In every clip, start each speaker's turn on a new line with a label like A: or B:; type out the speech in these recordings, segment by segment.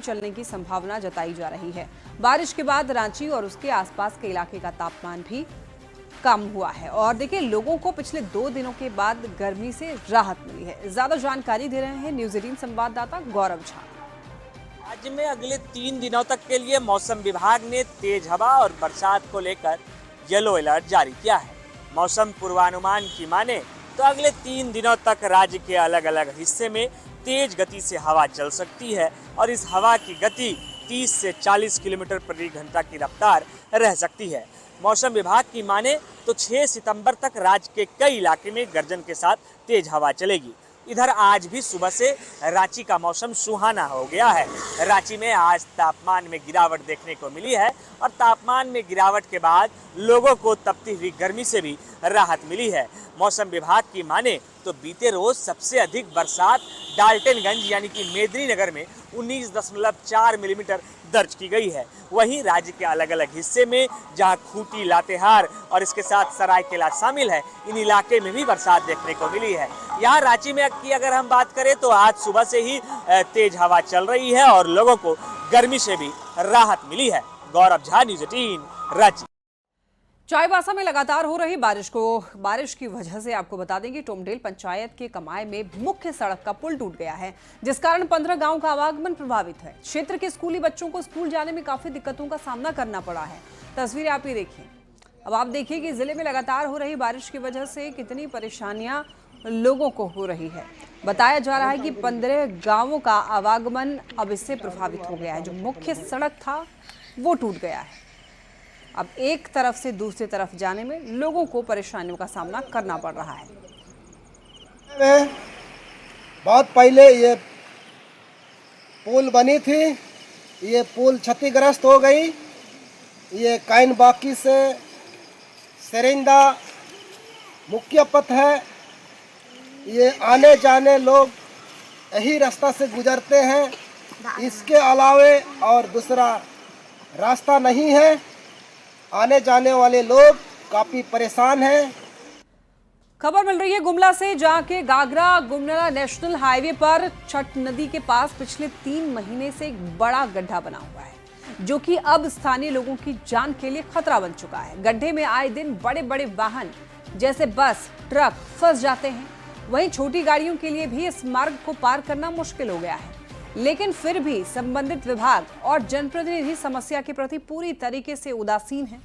A: चलने की संभावना जताई जा रही है। बारिश के बाद रांची और उसके आसपास के इलाके का तापमान भी कम हुआ है और देखिए लोगों को पिछले 2 दिनों के बाद गर्मी से राहत मिली है। ज्यादा जानकारी दे रहे हैं न्यूज 18 संवाददाता गौरव झा।
B: राज्य में अगले 3 दिनों तक के लिए मौसम विभाग ने तेज हवा और बरसात को लेकर येलो अलर्ट जारी किया है। मौसम पूर्वानुमान की माने तो अगले 3 दिनों तक राज्य के अलग अलग हिस्से में तेज गति से हवा चल सकती है और इस हवा की गति 30 से 40 किलोमीटर प्रति घंटा की रफ्तार रह सकती है। मौसम विभाग की माने तो 6 सितंबर तक राज्य के कई इलाके में गर्जन के साथ तेज हवा चलेगी। इधर आज भी सुबह से रांची का मौसम सुहाना हो गया है। रांची में आज तापमान में गिरावट देखने को मिली है और तापमान में गिरावट के बाद लोगों को तपती हुई गर्मी से भी राहत मिली है। मौसम विभाग की माने तो बीते रोज सबसे अधिक बरसात डाल्टनगंज यानी कि मेदिनीनगर में 19.4 मिलीमीटर दर्ज की गई है। वहीं राज्य के अलग अलग हिस्से में जहां खूंटी, लातेहार और इसके साथ सरायकेला शामिल है, इन इलाके में भी बरसात देखने को मिली है। यहाँ रांची में की अगर हम बात करें तो आज सुबह से ही तेज हवा चल रही है और लोगों को गर्मी से भी राहत मिली है। गौरव झा, न्यूज 18 रांची।
A: चाईबासा में लगातार हो रही बारिश की वजह से आपको बता दें कि टोमडेल पंचायत के कमाए में मुख्य सड़क का पुल टूट गया है, जिस कारण 15 गांव का आवागमन प्रभावित है। क्षेत्र के स्कूली बच्चों को स्कूल जाने में काफी दिक्कतों का सामना करना पड़ा है। तस्वीरें आप ही देखिए। अब आप देखिए कि जिले में लगातार हो रही बारिश की वजह से कितनी परेशानियां लोगों को हो रही है। बताया जा रहा है कि 15 गांवों का आवागमन अब इससे प्रभावित हो गया है। जो मुख्य सड़क था वो टूट गया है। अब एक तरफ से दूसरी तरफ जाने में लोगों को परेशानियों का सामना करना पड़ रहा है।
C: बहुत पहले ये पुल बनी थी, ये पुल क्षतिग्रस्त हो गई। ये काइन बाकी से सेरिंदा मुख्य पथ है। ये आने जाने लोग यही रास्ता से गुजरते हैं, इसके अलावे और दूसरा रास्ता नहीं है। आने जाने वाले लोग काफी परेशान हैं।
A: खबर मिल रही है गुमला से, जहां के गागरा गुमला नेशनल हाईवे पर छठ नदी के पास पिछले 3 महीने से एक बड़ा गड्ढा बना हुआ है, जो कि अब स्थानीय लोगों की जान के लिए खतरा बन चुका है। गड्ढे में आए दिन बड़े बड़े वाहन जैसे बस, ट्रक फंस जाते हैं। वहीं छोटी गाड़ियों के लिए भी इस मार्ग को पार करना मुश्किल हो गया है। लेकिन फिर भी संबंधित विभाग और जनप्रतिनिधि समस्या के प्रति पूरी तरीके से उदासीन हैं।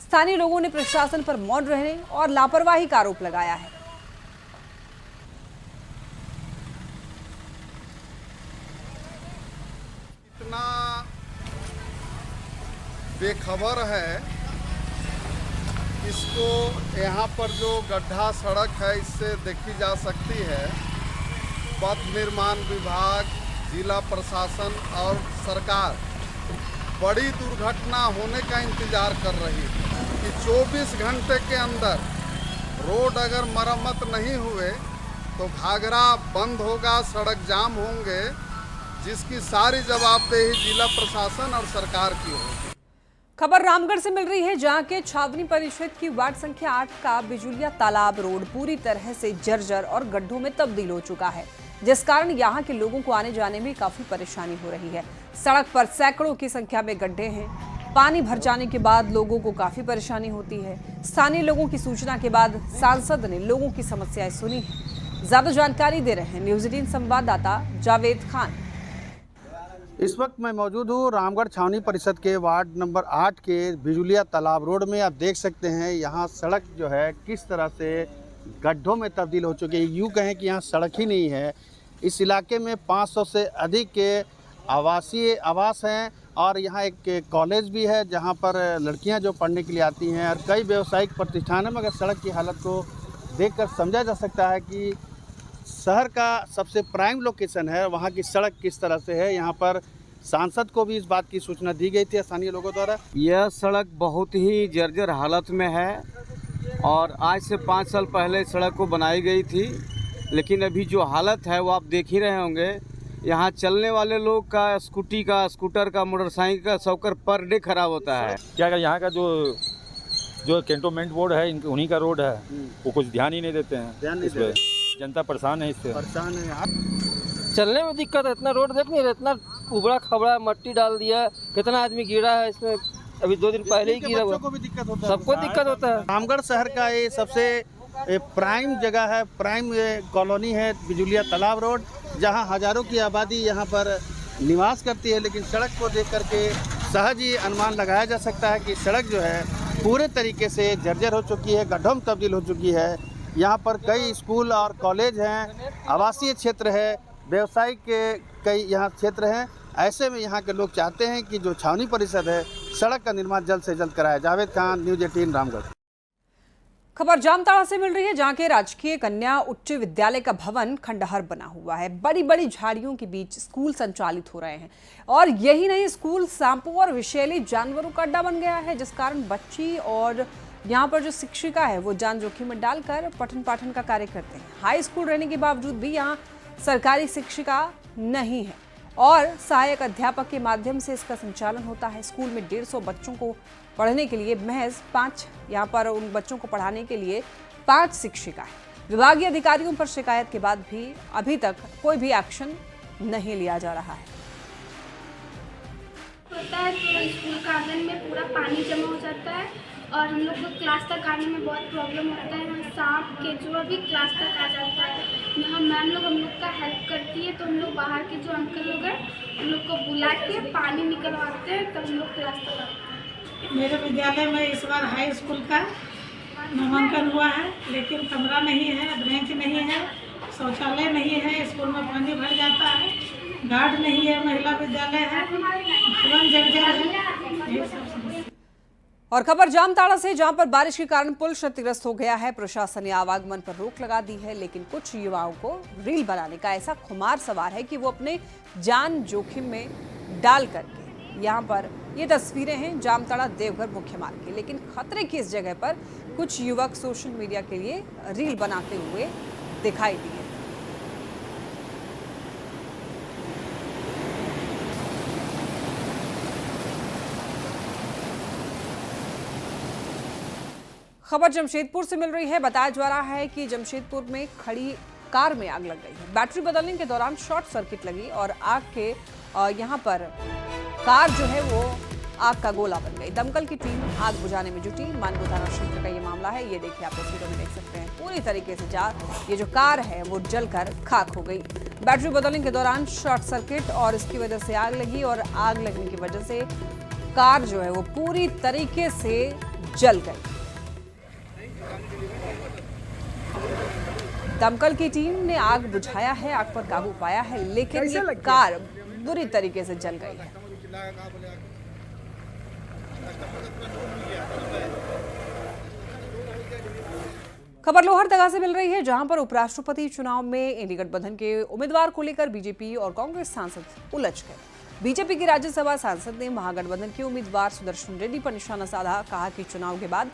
A: स्थानीय लोगों ने प्रशासन पर मौन रहने और लापरवाही का आरोप लगाया है।
D: इतना बेखबर है, इसको यहाँ पर जो गड्ढा सड़क है इससे देखी जा सकती है। पथ निर्माण विभाग, जिला प्रशासन और सरकार बड़ी दुर्घटना होने का इंतजार कर रही है कि 24 घंटे के अंदर रोड अगर मरम्मत नहीं हुए तो घाघरा बंद होगा, सड़क जाम होंगे, जिसकी सारी जवाबदेही जिला प्रशासन और सरकार की होगी।
A: खबर रामगढ़ से मिल रही है, जहां के छावनी परिषद की वार्ड संख्या 8 का बिजुलिया तालाब रोड पूरी तरह से जर्जर और गड्ढों में तब्दील हो चुका है, जिस कारण यहां के लोगों को आने जाने में काफी परेशानी हो रही है। सड़क पर सैकड़ों की संख्या में गड्ढे हैं। पानी भर जाने के बाद लोगों को काफी परेशानी होती है। स्थानीय लोगों की सूचना के बाद सांसद ने लोगों की समस्याएं सुनी है। ज्यादा जानकारी दे रहे हैं न्यूज 18 संवाददाता जावेद खान।
E: इस वक्त मैं मौजूद हूँ रामगढ़ छावनी परिषद के वार्ड नंबर 8 के बिजुलिया तालाब रोड में। आप देख सकते हैं यहाँ सड़क जो है किस तरह से गड्ढों में तब्दील हो चुकी है। यूँ कहें कि यहाँ सड़क ही नहीं है। इस इलाके में 500 से अधिक के आवास हैं और यहाँ एक कॉलेज भी है जहाँ पर लड़कियाँ जो पढ़ने के लिए आती हैं, और कई व्यावसायिक प्रतिष्ठान हैं। मगर सड़क की हालत को देखकर समझा जा सकता है कि शहर का सबसे प्राइम लोकेशन है, वहाँ की सड़क किस तरह से है। यहाँ पर सांसद को भी इस बात की सूचना दी गई थी स्थानीय लोगों द्वारा।
F: यह सड़क बहुत ही जर्जर हालत में है और आज से 5 साल पहले सड़क को बनाई गई थी, लेकिन अभी जो हालत है वो आप देख ही रहे होंगे। यहाँ चलने वाले लोग का, स्कूटी का, स्कूटर का, मोटरसाइकिल का सौकर पर डे खराब होता है।
G: क्या यहाँ का जो कैंटोनमेंट बोर्ड है, उन्हीं का रोड है, वो कुछ ध्यान ही नहीं देते हैं। जनता परेशान है, इससे
E: परेशान है।
H: चलने में दिक्कत है, इतना रोड देख नहीं रहे, इतना उबड़ा खबड़ा मट्टी डाल दिया, कितना आदमी गिरा है इसमें, अभी 2 दिन पहले ही गिरा हुआ।
E: बच्चों को भी दिक्कत होता है,
H: सबको दिक्कत होता है।
E: रामगढ़ शहर का ये सबसे प्राइम जगह है, प्राइम कॉलोनी है बिजुलिया तालाब रोड, जहां हजारों की आबादी यहां पर निवास करती है। लेकिन सड़क को देख करके सहज ही अनुमान लगाया जा सकता है कि सड़क जो है पूरे तरीके से जर्जर हो चुकी है, गड्ढों में तब्दील हो चुकी है। यहाँ पर कई स्कूल और कॉलेज हैं, आवासीय क्षेत्र है, व्यवसायिक कई यहाँ क्षेत्र हैं। ऐसे में यहाँ के लोग चाहते हैं कि जो छावनी परिषद है, सड़क का निर्माण जल्द से जल्द कराया। जावेद खान, न्यूज़ 18 रामगढ़।
A: खबर जामताड़ा से मिल रही है, जहां के राजकीय कन्या उच्च विद्यालय का भवन खंडहर बना हुआ है। बड़ी बड़ी झाड़ियों के बीच स्कूल संचालित हो रहे हैं और यही नहीं, स्कूल सांपों और विषैले जानवरों का अड्डा बन गया है, जिस कारण बच्ची और यहाँ पर जो शिक्षिका है वो जान जोखिम में डालकर पठन पाठन का कार्य करते हैं। हाई स्कूल रहने के बावजूद भी यहाँ सरकारी शिक्षिका नहीं है और सहायक अध्यापक के माध्यम से इसका संचालन होता है। स्कूल में 150 बच्चों को पढ़ने के लिए महज 5, यहाँ पर उन बच्चों को पढ़ाने के लिए 5 शिक्षिका है। विभागीय अधिकारियों पर शिकायत के बाद भी अभी तक कोई भी एक्शन नहीं लिया जा रहा है।
I: होता है तो स्कूल का आंगन में पूरा पानी जमा हो जाता है और हम लोग को क्लास तक आने में बहुत प्रॉब्लम होता है। यहाँ सांप केंचुआ भी क्लास तक आ जाता है। यहाँ मैम लोग हम लोग का हेल्प करती है, तो हम लोग बाहर के जो अंकल लोग हैं उन लोग को बुला के पानी निकलवाते हैं, तब हम लोग क्लास तक आते हैं।
J: मेरे विद्यालय में इस बार हाई स्कूल का नामांकन हुआ है, लेकिन कमरा नहीं है, बेंच नहीं है, शौचालय नहीं है, स्कूल में पानी भर जाता है, गार्ड नहीं है, महिला विद्यालय है, भवन जर्जर है, ये सब समस्या।
A: और खबर जामताड़ा से, जहां पर बारिश के कारण पुल क्षतिग्रस्त हो गया है। प्रशासन ने आवागमन पर रोक लगा दी है, लेकिन कुछ युवाओं को रील बनाने का ऐसा खुमार सवार है कि वो अपने जान जोखिम में डाल करके यहाँ पर ये तस्वीरें हैं जामताड़ा देवघर मुख्य मार्ग की। लेकिन खतरे की इस जगह पर कुछ युवक सोशल मीडिया के लिए रील बनाते हुए दिखाई दिए। खबर जमशेदपुर से मिल रही है। बताया जा रहा है कि जमशेदपुर में खड़ी कार में आग लग गई है। बैटरी बदलने के दौरान शॉर्ट सर्किट लगी और आग के यहाँ पर कार जो है वो आग का गोला बन गई। दमकल की टीम आग बुझाने में जुटी। मानगो थाना क्षेत्र का ये मामला है। ये देखिए, आप तस्वीरों में देख सकते हैं पूरी तरीके से ये जो कार है वो जलकर खाक हो गई। बैटरी बदलने के दौरान शॉर्ट सर्किट और इसकी वजह से आग लगी और आग लगने की वजह से कार जो है वो पूरी तरीके से जल गई। दमकल की टीम ने आग बुझाया है, आग पर काबू पाया है, लेकिन ये कार बुरी तरीके से जल गई है। खबर लोहरदगा से मिल रही है, जहां पर उपराष्ट्रपति चुनाव में एनडीए गठबंधन के उम्मीदवार को लेकर बीजेपी और कांग्रेस सांसद उलझ गए। बीजेपी के राज्यसभा सांसद ने महागठबंधन के उम्मीदवार सुदर्शन रेड्डी पर निशाना साधा। कहा कि चुनाव के बाद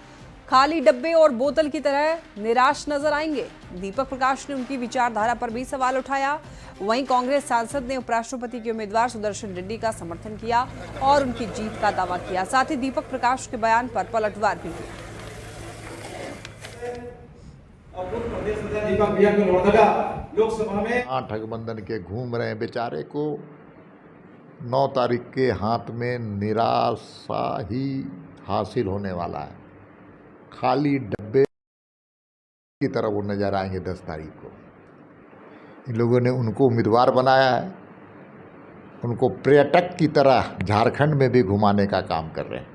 A: खाली डब्बे और बोतल की तरह निराश नजर आएंगे। दीपक प्रकाश ने उनकी विचारधारा पर भी सवाल उठाया। वहीं कांग्रेस सांसद ने उपराष्ट्रपति के उम्मीदवार सुदर्शन रेड्डी का समर्थन किया और उनकी जीत का दावा किया। साथ ही दीपक प्रकाश के बयान पर पलटवार भी किया।
K: ठगबंधन के घूम रहे बेचारे को 9 तारीख के हाथ में निराशा ही हासिल होने वाला है। खाली डब्बे की तरह वो नजर आएंगे 10 तारीख को। इन लोगों ने उनको उम्मीदवार बनाया है, उनको पर्यटक की तरह झारखंड में भी घुमाने का काम कर रहे हैं।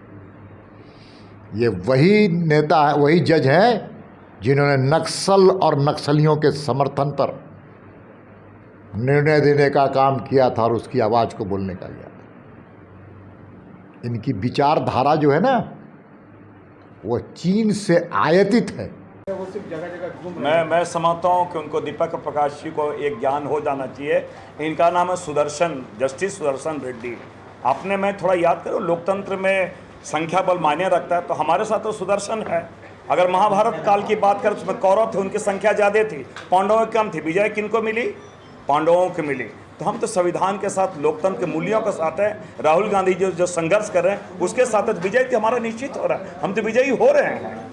K: ये वही नेता है, वही जज है जिन्होंने नक्सल और नक्सलियों के समर्थन पर निर्णय देने का काम किया था और उसकी आवाज़ को बोलने का किया था। इनकी विचारधारा जो है ना, वो चीन से आयातित है।
L: मैं समझता हूँ कि उनको दीपक प्रकाश जी को एक ज्ञान हो जाना चाहिए। इनका नाम है सुदर्शन, जस्टिस सुदर्शन रेड्डी। आपने मैं थोड़ा याद करो, लोकतंत्र में संख्या बल मायने रखता है, तो हमारे साथ तो सुदर्शन है। अगर महाभारत काल की बात करें तो उसमें कौरव थे, उनकी संख्या ज़्यादा थी, पांडवों की कम थी। विजय किनको मिली? पांडवों को मिली। तो हम तो संविधान के साथ, लोकतंत्र के मूल्यों के साथ है। राहुल गांधी जो संघर्ष कर रहे हैं उसके साथ विजय तो हमारा निश्चित हो रहा है। हम तो विजयी हो रहे हैं।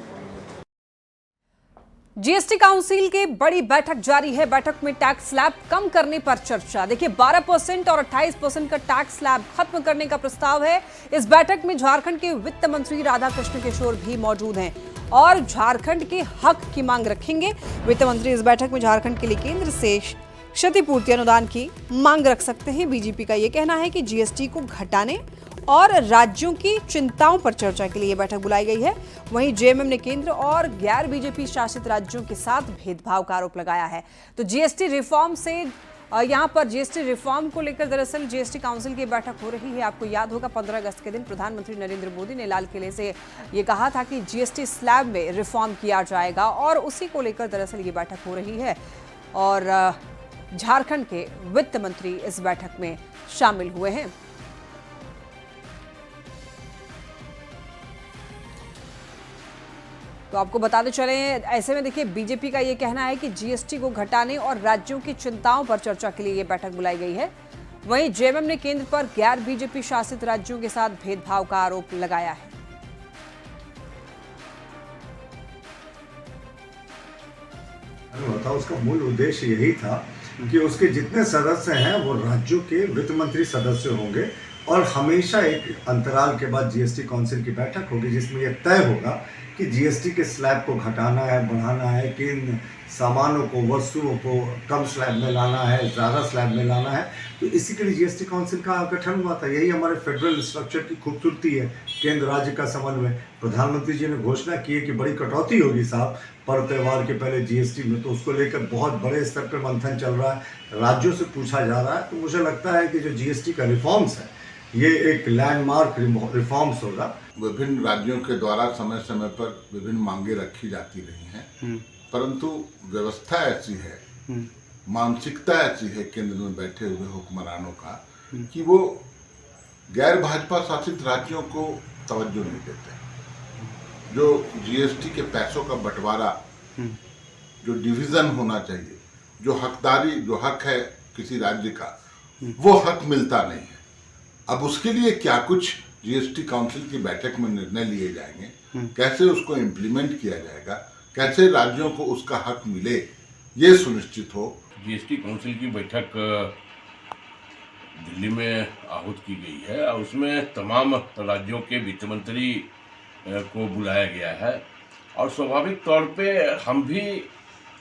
A: जीएसटी काउंसिल की बड़ी बैठक जारी है। बैठक में टैक्स स्लैब कम करने पर चर्चा। देखिए 12% और 28% का टैक्स स्लैब खत्म करने का प्रस्ताव है। इस बैठक में झारखंड के वित्त मंत्री राधाकृष्ण किशोर भी मौजूद हैं और झारखंड के हक की मांग रखेंगे। वित्त मंत्री इस बैठक में झारखंड के लिए केंद्र से क्षतिपूर्ति अनुदान की मांग रख सकते हैं। बीजेपी का यह कहना है कि जीएसटी को घटाने और राज्यों की चिंताओं पर चर्चा के लिए बैठक बुलाई गई है। वहीं जेएमएम ने केंद्र और गैर बीजेपी शासित राज्यों के साथ भेदभाव का आरोप लगाया है। तो जीएसटी रिफॉर्म से यहां पर जीएसटी रिफॉर्म को लेकर दरअसल जीएसटी काउंसिल की बैठक हो रही है। आपको याद होगा 15 अगस्त के दिन प्रधानमंत्री नरेंद्र मोदी ने लाल किले से ये कहा था कि जीएसटी स्लैब में रिफॉर्म किया जाएगा और उसी को लेकर दरअसल ये बैठक हो रही है और झारखंड के वित्त मंत्री इस बैठक में शामिल हुए हैं। तो आपको बताते चले, ऐसे में देखिए बीजेपी का ये कहना है कि जीएसटी को घटाने और राज्यों की चिंताओं पर चर्चा के लिए ये बैठक बुलाई गई है। वहीं जेएमएम ने केंद्र पर गैर बीजेपी शासित राज्यों के साथ भेदभाव का आरोप लगाया है।
M: उसका मूल उद्देश्य यही था कि उसके जितने सदस्य हैं वो राज्यों के वित्त मंत्री सदस्य होंगे और हमेशा एक अंतराल के बाद जीएसटी काउंसिल की बैठक होगी जिसमें यह तय होगा कि जीएसटी के स्लैब को घटाना है, बढ़ाना है, किन सामानों को, वस्तुओं को कम स्लैब में लाना है, ज़्यादा स्लैब में लाना है। तो इसी के लिए जीएसटी काउंसिल का गठन हुआ था। यही हमारे फेडरल स्ट्रक्चर की खूबसूरती है, केंद्र राज्य का समन्वय। प्रधानमंत्री जी ने घोषणा की है कि बड़ी कटौती होगी साहब पर्व त्यौहार के पहले जीएसटी में, तो उसको लेकर बहुत बड़े स्तर पर मंथन चल रहा है, राज्यों से पूछा जा रहा है। तो मुझे लगता है कि जो जीएसटी का रिफॉर्म्स है ये एक लैंडमार्क रिफॉर्म्स होगा।
K: विभिन्न राज्यों के द्वारा समय समय पर विभिन्न मांगे रखी जाती रही हैं, परंतु व्यवस्था ऐसी है, मानसिकता ऐसी है केंद्र में बैठे हुए हुक्मरानों का कि वो गैर भाजपा शासित राज्यों को तवज्जो नहीं देते। जो जीएसटी के पैसों का बंटवारा, जो डिवीजन होना चाहिए, जो हकदारी, जो हक है किसी राज्य का, वो हक मिलता नहीं है। अब उसके लिए क्या कुछ जीएसटी काउंसिल की बैठक में निर्णय लिए जाएंगे, कैसे उसको इम्प्लीमेंट किया जाएगा, कैसे राज्यों को उसका हक मिले, ये सुनिश्चित हो।
N: जीएसटी काउंसिल की बैठक दिल्ली में आहूत की गई है और उसमें तमाम राज्यों के वित्त मंत्री को बुलाया गया है और स्वाभाविक तौर पे हम भी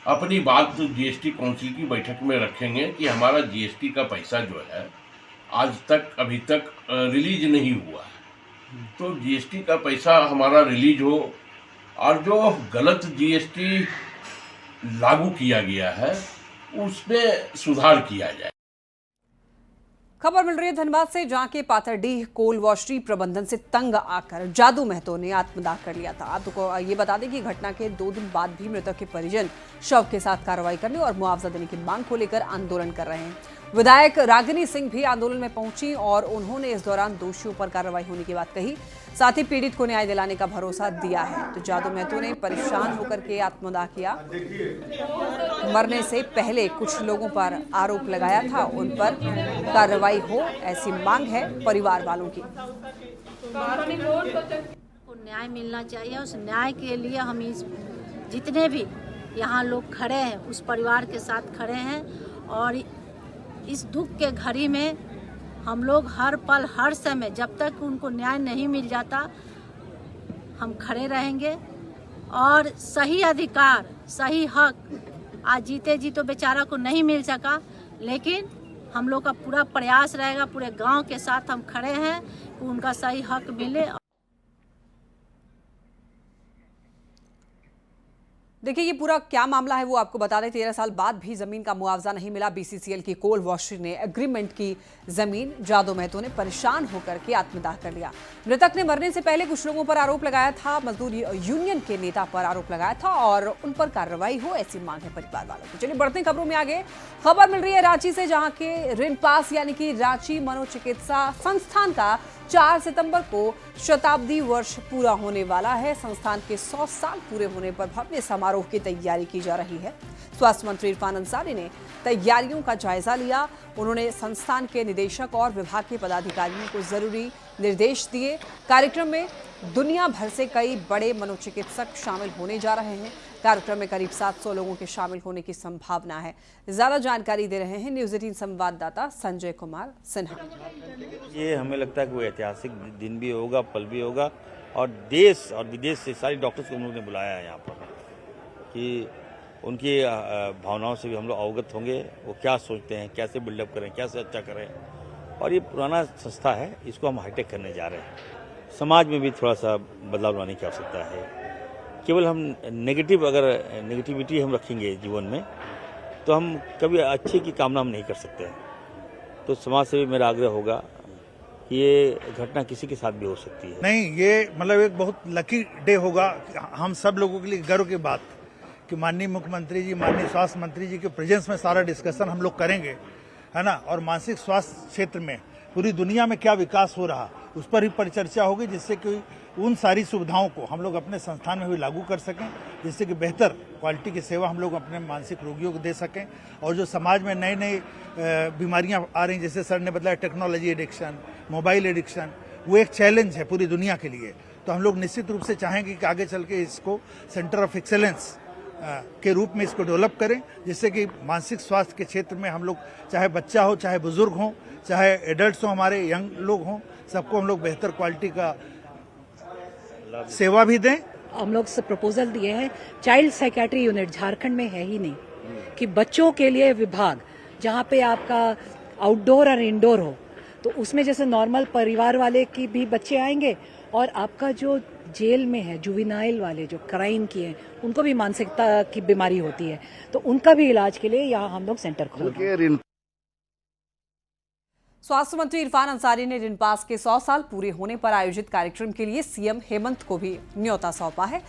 N: अपनी बात जीएसटी काउंसिल की बैठक में रखेंगे कि हमारा जीएसटी का पैसा जो है आज तक अभी तक रिलीज नहीं हुआ है। तो जीएसटी का पैसा हमारा रिलीज हो और जो गलत जीएसटी लागू किया गया है उसमें सुधार किया जाए।
A: खबर मिल रही है धनबाद से, जहां के पाथरडीह कोल वॉशरी प्रबंधन से तंग आकर जादू महतो ने आत्मदाह कर लिया था। आपको ये बता दें कि घटना के 2 दिन बाद भी मृतक के परिजन शव के साथ कार्रवाई करने और मुआवजा देने की मांग को लेकर आंदोलन कर रहे हैं। विधायक रागिनी सिंह भी आंदोलन में पहुंची और उन्होंने इस दौरान दोषियों पर कार्रवाई होने की बात कही, साथ ही पीड़ित को न्याय दिलाने का भरोसा दिया है। तो जादू महतो ने परेशान होकर के आत्मदाह किया। मरने से पहले कुछ लोगों पर आरोप लगाया था, उन पर कार्रवाई हो ऐसी मांग है परिवार वालों की।
O: न्याय मिलना चाहिए। उस न्याय के लिए हम जितने भी यहाँ लोग खड़े हैं उस परिवार के साथ खड़े हैं और इस दुख के घड़ी में हम लोग हर पल हर समय जब तक उनको न्याय नहीं मिल जाता हम खड़े रहेंगे और सही अधिकार, सही हक आज जीते जी तो बेचारा को नहीं मिल सका, लेकिन हम लोग का पूरा प्रयास रहेगा, पूरे गांव के साथ हम खड़े हैं कि उनका सही हक मिले।
A: देखिए ये पूरा क्या मामला है वो आपको बता दें। 13 साल बाद भी जमीन का मुआवजा नहीं मिला। बीसीसीएल की कोल वॉशरी ने एग्रीमेंट की जमीन जादू महतो ने परेशान होकर के आत्मदाह कर लिया। मृतक ने मरने से पहले कुछ लोगों पर आरोप लगाया था, मजदूर यूनियन के नेता पर आरोप लगाया था और उन पर कार्रवाई हो ऐसी मांग है परिवार वालों की। चलिए बढ़ते खबरों में आगे। खबर मिल रही है रांची से, जहां के रिनपास यानी कि रांची मनोचिकित्सा संस्थान का 4 सितंबर को शताब्दी वर्ष पूरा होने वाला है। संस्थान के 100 साल पूरे होने पर भव्य समारोह की तैयारी की जा रही है। स्वास्थ्य मंत्री इरफान अंसारी ने तैयारियों का जायजा लिया। उन्होंने संस्थान के निदेशक और विभाग के पदाधिकारियों को जरूरी निर्देश दिए। कार्यक्रम में दुनिया भर से कई बड़े मनोचिकित्सक शामिल होने जा रहे हैं। कार्यक्रम में करीब 700 लोगों के शामिल होने की संभावना है। ज्यादा जानकारी दे रहे हैं न्यूज 18 संवाददाता संजय कुमार सिन्हा।
G: ये हमें लगता है कि वो ऐतिहासिक दिन भी होगा, पल भी होगा, और देश और विदेश से सारे डॉक्टर्स को हम लोग ने बुलाया है यहाँ पर कि उनकी भावनाओं से भी हम लोग अवगत होंगे, वो क्या सोचते हैं, कैसे बिल्डअप करें, कैसे अच्छा करें। और ये पुराना संस्था है, इसको हम हाईटेक करने जा रहे हैं। समाज में भी थोड़ा सा बदलाव लाने की आवश्यकता है। केवल हम नेगेटिविटी हम रखेंगे जीवन में तो हम कभी अच्छे की कामना हम नहीं कर सकते। तो समाज से भी मेरा आग्रह होगा कि ये घटना किसी के साथ भी हो सकती है।
P: नहीं, ये मतलब एक बहुत लकी डे होगा हम सब लोगों के लिए, गर्व की बात कि माननीय मुख्यमंत्री जी, माननीय स्वास्थ्य मंत्री जी के प्रेजेंस में सारा डिस्कशन हम लोग करेंगे, है ना। और मानसिक स्वास्थ्य क्षेत्र में पूरी दुनिया में क्या विकास हो रहा उस पर ही परिचर्चा होगी, जिससे कि उन सारी सुविधाओं को हम लोग अपने संस्थान में भी लागू कर सकें, जिससे कि बेहतर क्वालिटी की सेवा हम लोग अपने मानसिक रोगियों को दे सकें। और जो समाज में नई नई बीमारियां आ रही, जैसे सर ने बताया टेक्नोलॉजी एडिक्शन, मोबाइल एडिक्शन, वो एक चैलेंज है पूरी दुनिया के लिए। तो हम लोग निश्चित रूप से चाहेंगे कि आगे चल के इसको सेंटर ऑफ एक्सेलेंस के रूप में इसको डेवलप करें, जिससे कि मानसिक स्वास्थ्य के क्षेत्र में हम लोग, चाहे बच्चा हो, चाहे बुजुर्ग हो, चाहे एडल्ट्स हो, हमारे यंग लोग हों, सबको हम लोग बेहतर क्वालिटी का सेवा भी दें।
Q: हम लोग से प्रपोजल दिए हैं, चाइल्ड साइकेट्री यूनिट झारखंड में है ही नहीं, कि बच्चों के लिए विभाग जहाँ पे आपका आउटडोर और इंडोर हो, तो उसमें जैसे नॉर्मल परिवार वाले की भी बच्चे आएंगे, और आपका जो जेल में है जुवेनाइल वाले जो क्राइम किए हैं, उनको भी मानसिकता की बीमारी होती है, तो उनका भी इलाज के लिए यहाँ हम लोग सेंटर खोलेंगे।
A: स्वास्थ्य मंत्री इरफान अंसारी ने ऋण पास के 100 साल पूरे होने पर आयोजित कार्यक्रम के लिए सीएम हेमंत को भी न्योता सौंपा है,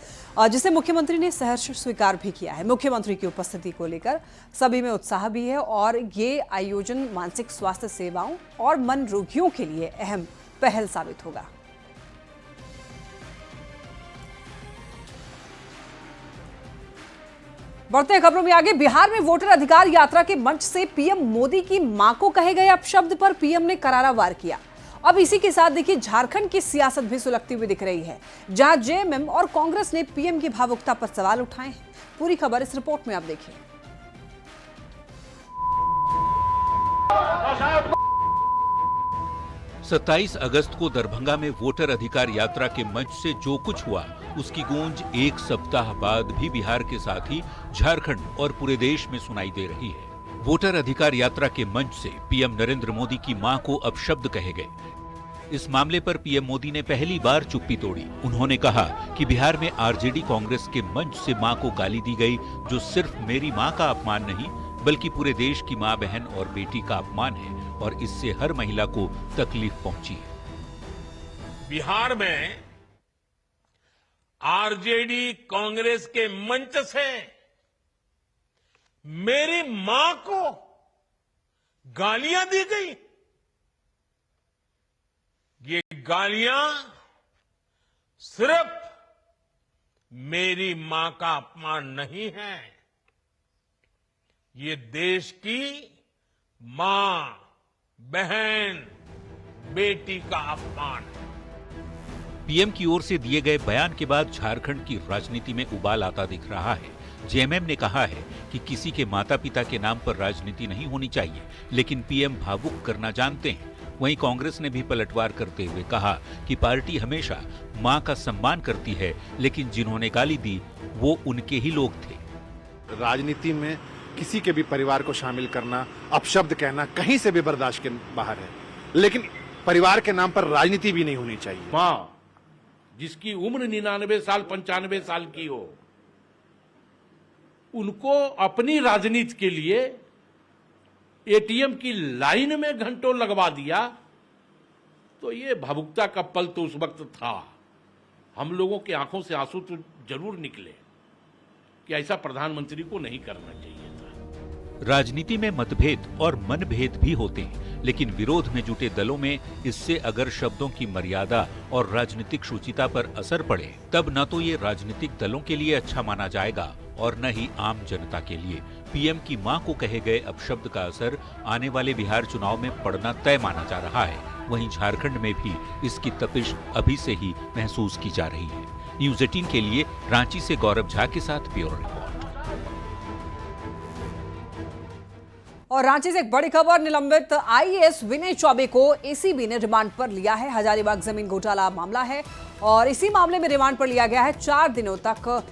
A: जिसे मुख्यमंत्री ने सहर्ष स्वीकार भी किया है। मुख्यमंत्री की उपस्थिति को लेकर सभी में उत्साह भी है और ये आयोजन मानसिक स्वास्थ्य सेवाओं और मन रोगियों के लिए अहम पहल साबित होगा। बढ़ते हैं खबरों में आगे। बिहार में वोटर अधिकार यात्रा के मंच से पीएम मोदी की मां को कहे गए अपशब्द पर पीएम ने करारा वार किया। अब इसी के साथ देखिए झारखंड की सियासत भी सुलगती हुई दिख रही है, जहां जेएमएम और कांग्रेस ने पीएम की भावुकता पर सवाल उठाए हैं। पूरी खबर इस रिपोर्ट में आप देखिए।
R: 27 अगस्त को दरभंगा में वोटर अधिकार यात्रा के मंच से जो कुछ हुआ, उसकी गूंज एक सप्ताह बाद भी बिहार के साथ ही झारखंड और पूरे देश में सुनाई दे रही है। वोटर अधिकार यात्रा के मंच से पीएम नरेंद्र मोदी की मां को अपशब्द कहे गए। इस मामले पर पीएम मोदी ने पहली बार चुप्पी तोड़ी। उन्होंने कहा कि बिहार में आरजेडी कांग्रेस के मंच से मां को गाली दी गई, जो सिर्फ मेरी मां का अपमान नहीं बल्कि पूरे देश की मां, बहन और बेटी का अपमान है और इससे हर महिला को तकलीफ पहुंची है।
N: बिहार में आरजेडी कांग्रेस के मंच से मेरी मां को गालियां दी गई। ये गालियां सिर्फ मेरी मां का अपमान नहीं है, ये देश की मां, बहन, बेटी का अपमान है।
R: पीएम की ओर से दिए गए बयान के बाद झारखंड की राजनीति में उबाल आता दिख रहा है। जेएमएम ने कहा है कि किसी के माता पिता के नाम पर राजनीति नहीं होनी चाहिए, लेकिन पीएम भावुक करना जानते हैं। वहीं कांग्रेस ने भी पलटवार करते हुए कहा कि पार्टी हमेशा मां का सम्मान करती है, लेकिन जिन्होंने गाली दी वो उनके ही लोग थे।
S: राजनीति में किसी के भी परिवार को शामिल करना, अपशब्द कहना कहीं से भी बर्दाश्त के बाहर है, लेकिन परिवार के नाम पर राजनीति भी नहीं होनी चाहिए।
N: मां जिसकी उम्र 99 साल 95 साल की हो, उनको अपनी राजनीति के लिए एटीएम की लाइन में घंटों लगवा दिया, तो ये भावुकता का पल तो उस वक्त था। हम लोगों की आंखों से आंसू तो जरूर निकले कि ऐसा प्रधानमंत्री को नहीं करना चाहिए था।
R: राजनीति में मतभेद और मनभेद भी होते हैं, लेकिन विरोध में जुटे दलों में इससे अगर शब्दों की मर्यादा और राजनीतिक शुचिता पर असर पड़े, तब न तो ये राजनीतिक दलों के लिए अच्छा माना जाएगा और न ही आम जनता के लिए। पीएम की मां को कहे गए अपशब्द का असर आने वाले बिहार चुनाव में पड़ना तय माना जा रहा है। वहीं झारखंड में भी इसकी तपिश अभी से ही महसूस की जा रही है। न्यूज 18 के लिए रांची से गौरव झा के साथ ब्यूरो रिपोर्ट।
A: और रांची से एक बड़ी खबर, निलंबित आईएएस विनय चौबे को एसीबी ने रिमांड पर लिया है। हजारीबाग जमीन घोटाला मामला है और इसी मामले में रिमांड पर लिया गया है। 4 दिनों तक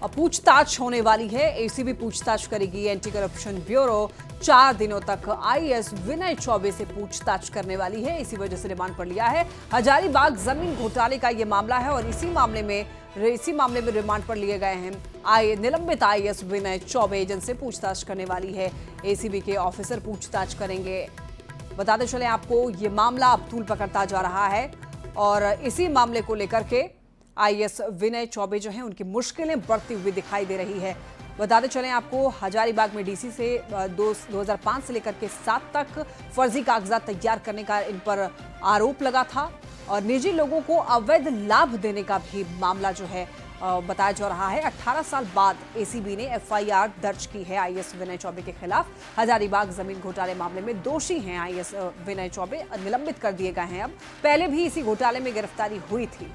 A: पूछताछ होने वाली है। एसीबी पूछताछ करेगी। एंटी करप्शन ब्यूरो 4 दिनों तक आईएएस विनय चौबे से पूछताछ करने वाली है। इसी वजह से रिमांड पर लिया है। हजारीबाग जमीन घोटाले का ये मामला है और इसी मामले में रिमांड पर लिए गए हैं निलंबित आईएएस विनय चौबे, जिनसे पूछताछ करने वाली है। एसीबी के ऑफिसर पूछताछ करेंगे। बताते चले आपको, ये मामला अब तूल पकड़ता जा रहा है और इसी मामले को लेकर के आईएएस विनय चौबे जो हैं उनकी मुश्किलें बढ़ती हुई दिखाई दे रही है। बताते चलें आपको, हजारीबाग में डीसी से 2005 से लेकर के 7 तक फर्जी कागजात तैयार करने का इन पर आरोप लगा था और निजी लोगों को अवैध लाभ देने का भी मामला जो है बताया जा रहा है। 18 साल बाद एसीबी ने एफआईआर दर्ज की है आईएएस विनय चौबे के खिलाफ। हजारीबाग जमीन घोटाले मामले में दोषी हैं आईएएस विनय चौबे, निलंबित कर दिए गए हैं। अब पहले भी इसी घोटाले में गिरफ्तारी हुई थी।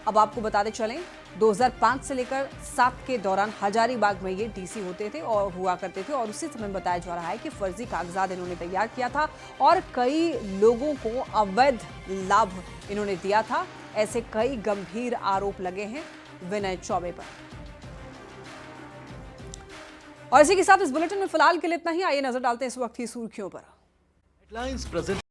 A: अब आपको बताते चलें, 2005 से लेकर 7 के दौरान हजारीबाग में ये डीसी होते थे और हुआ करते थे और उसी समय बताया जा रहा है कि फर्जी कागजात इन्होंने तैयार किया था और कई लोगों को अवैध लाभ इन्होंने दिया था। ऐसे कई गंभीर आरोप लगे हैं विनय चौबे पर। और इसी के साथ इस बुलेटिन में फिलहाल के लिए इतना ही। आइए नजर डालते हैं इस वक्त की सुर्खियों पर।